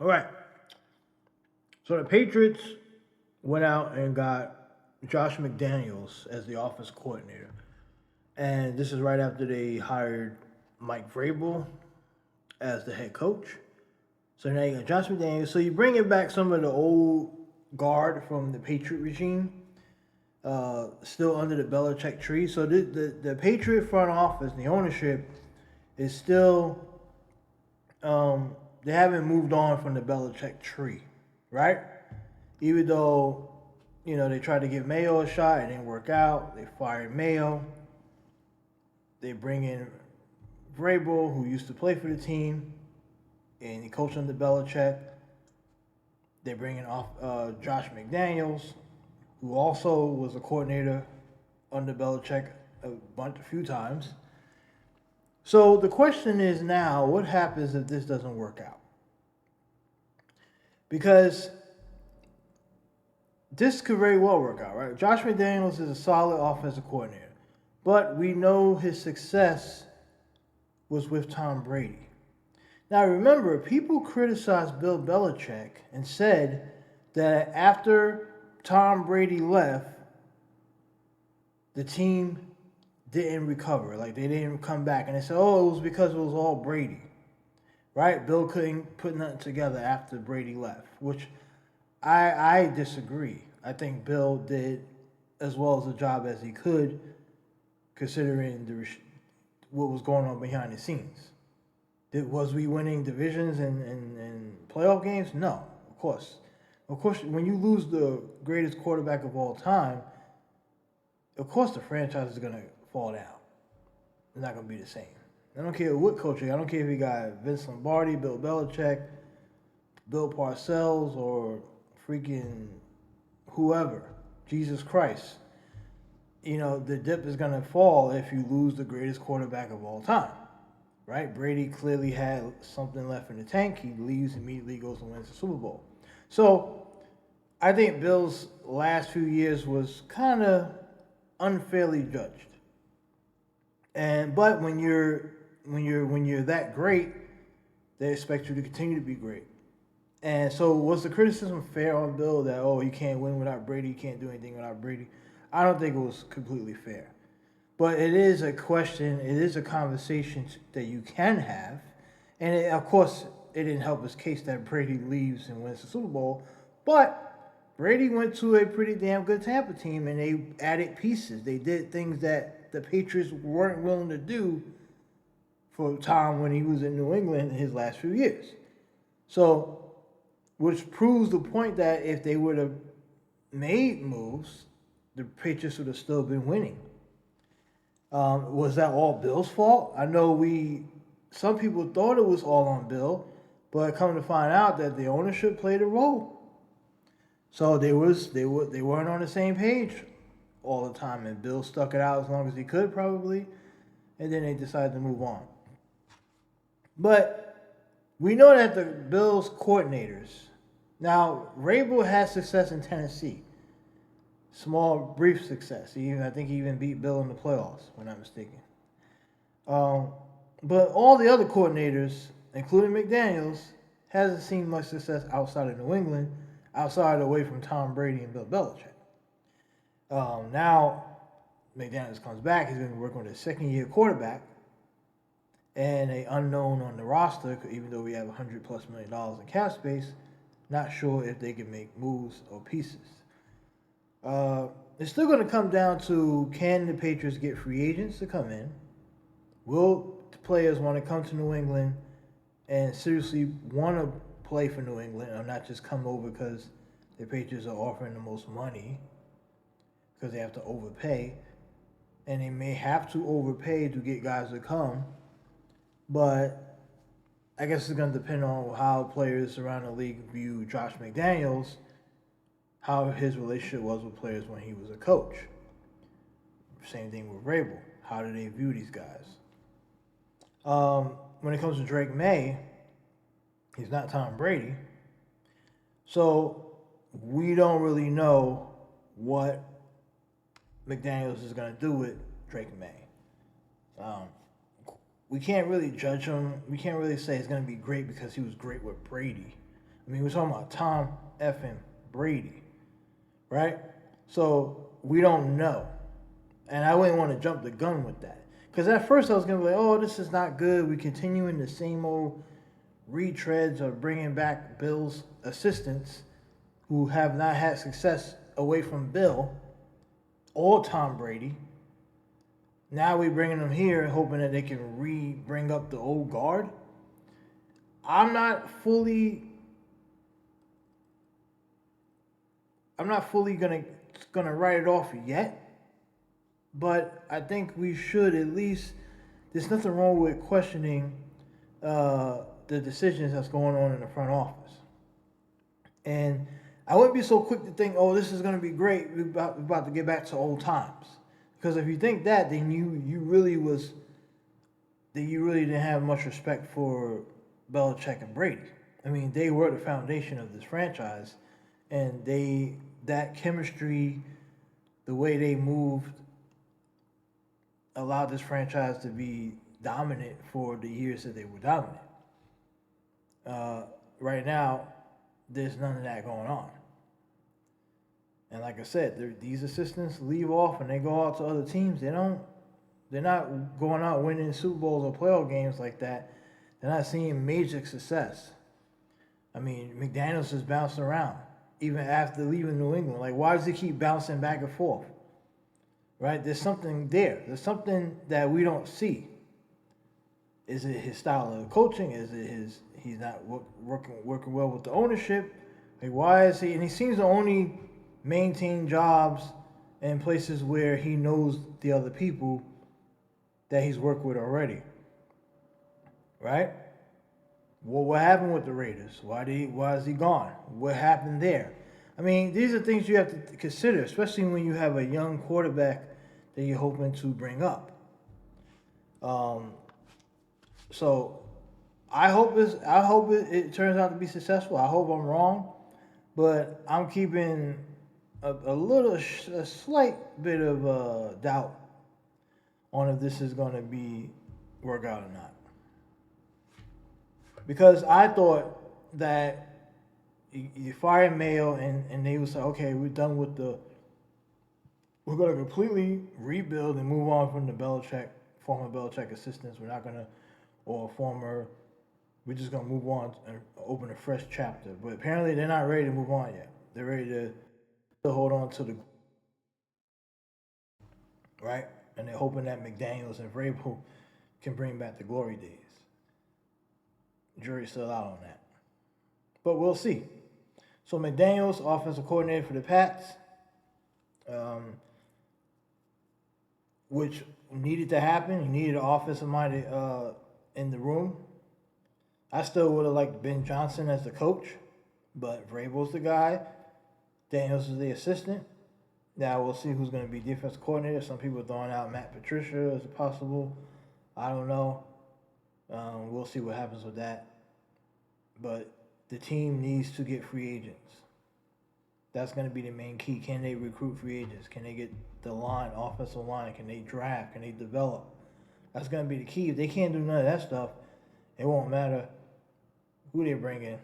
All right. So the Patriots went out and got Josh McDaniels as the offense coordinator. And this is right after they hired Mike Vrabel as the head coach. So now you got Josh McDaniels. So you bring back some of the old guard from the Patriot regime, still under the Belichick tree. So the Patriot front office, the ownership, is still, they haven't moved on from the Belichick tree, right? Even though, they tried to give Mayo a shot, it didn't work out. They fired Mayo. They bring in Vrabel, who used to play for the team, and he coached under Belichick. They bring in Josh McDaniels, who also was a coordinator under Belichick a few times. So the question is now, what happens if this doesn't work out? Because this could very well work out, right? Josh McDaniels is a solid offensive coordinator, but we know his success was with Tom Brady. Now remember, people criticized Bill Belichick and said that after Tom Brady left, the team didn't recover. Like, they didn't come back. And they said, oh, it was because it was all Brady. Right? Bill couldn't put nothing together after Brady left, which I disagree. I think Bill did as well as a job as he could, considering what was going on behind the scenes. Was we winning divisions and playoff games? No, of course. Of course, when you lose the greatest quarterback of all time, of course the franchise is going to fall down. It's not going to be the same. I don't care what coach. I don't care if you got Vince Lombardi, Bill Belichick, Bill Parcells, or freaking whoever, Jesus Christ. The dip is going to fall if you lose the greatest quarterback of all time. Right? Brady clearly had something left in the tank. He leaves, immediately goes and wins the Super Bowl. So I think Bill's last few years was kind of unfairly judged. But when you're that great, they expect you to continue to be great. And so was the criticism fair on Bill that, oh, you can't win without Brady, you can't do anything without Brady? I don't think it was completely fair. But it is a question, it is a conversation that you can have. And of course, it didn't help his case that Brady leaves and wins the Super Bowl. But Brady went to a pretty damn good Tampa team, and they added pieces. They did things that the Patriots weren't willing to do for Tom when he was in New England in his last few years. So, which proves the point that if they would have made moves, the Patriots would have still been winning. Was that all Bill's fault? I know some people thought it was all on Bill, but come to find out that the ownership played a role. So they weren't on the same page all the time, and Bill stuck it out as long as he could, probably, and then they decided to move on. But we know that the Bills coordinators. Now, Vrabel had success in Tennessee. Small, brief success. I think he even beat Bill in the playoffs, if I'm not mistaken. But all the other coordinators, including McDaniels, hasn't seen much success outside of New England, outside away from Tom Brady and Bill Belichick. Now, McDaniels comes back. He's going to be working with a second-year quarterback and an unknown on the roster, even though we have $100+ million in cap space. Not sure if they can make moves or pieces. It's still going to come down to, can the Patriots get free agents to come in? Will the players want to come to New England and seriously want to play for New England and not just come over because the Patriots are offering the most money, because they have to overpay? And they may have to overpay to get guys to come, but I guess it's going to depend on how players around the league view Josh McDaniels, how his relationship was with players when he was a coach. Same thing with Vrabel. How do they view these guys? When it comes to Drake Maye, he's not Tom Brady. So we don't really know what McDaniels is going to do with Drake Maye. We can't really judge him. We can't really say it's going to be great because he was great with Brady. I mean, we're talking about Tom effing Brady, right? So we don't know. And I wouldn't want to jump the gun with that. Because at first I was going to be like, oh, this is not good. We're continuing the same old retreads of bringing back Bill's assistants who have not had success away from Bill or Tom Brady. Now we're bringing them here hoping that they can bring up the old guard. I'm not fully gonna write it off yet, but I think we should at least. There's nothing wrong with questioning the decisions that's going on in the front office, and I wouldn't be so quick to think, oh, this is gonna be great. We're about to get back to old times, because if you think that, then you really didn't have much respect for Belichick and Brady. I mean, they were the foundation of this franchise, and that chemistry, the way they moved, allowed this franchise to be dominant for the years that they were dominant. Right now, there's none of that going on. And like I said, these assistants leave off and they go out to other teams. They're not going out winning Super Bowls or playoff games like that. They're not seeing major success. I mean, McDaniels is bouncing around even after leaving New England. Like, why does he keep bouncing back and forth? Right? There's something there. There's something that we don't see. Is it his style of coaching? Is it he's not working well with the ownership? Like, why is he? And he seems to only maintain jobs in places where he knows the other people that he's worked with already. Right? Well, what happened with the Raiders? Why is he gone? What happened there? I mean, these are things you have to consider, especially when you have a young quarterback that you're hoping to bring up. So I hope it turns out to be successful. I hope I'm wrong, but I'm keeping a slight bit of doubt on if this is going to work out or not. Because I thought that you fire Maye and they would say, okay, we're done with we're going to completely rebuild and move on from the former Belichick assistants. We're not going to, we're just going to move on and open a fresh chapter. But apparently they're not ready to move on yet. They're ready to still hold on to right? And they're hoping that McDaniels and Vrabel can bring back the glory days. Jury's still out on that. But we'll see. So McDaniels, offensive coordinator for the Pats, which needed to happen. He needed an offensive minded in the room. I still would have liked Ben Johnson as the coach, but Vrabel's the guy. Daniels is the assistant. Now we'll see who's going to be defensive coordinator. Some people are throwing out Matt Patricia as a possible. I don't know. We'll see what happens with that. But the team needs to get free agents. That's going to be the main key. Can they recruit free agents? Can they get the offensive line? Can they draft? Can they develop? That's going to be the key. If they can't do none of that stuff, it won't matter who they bring in.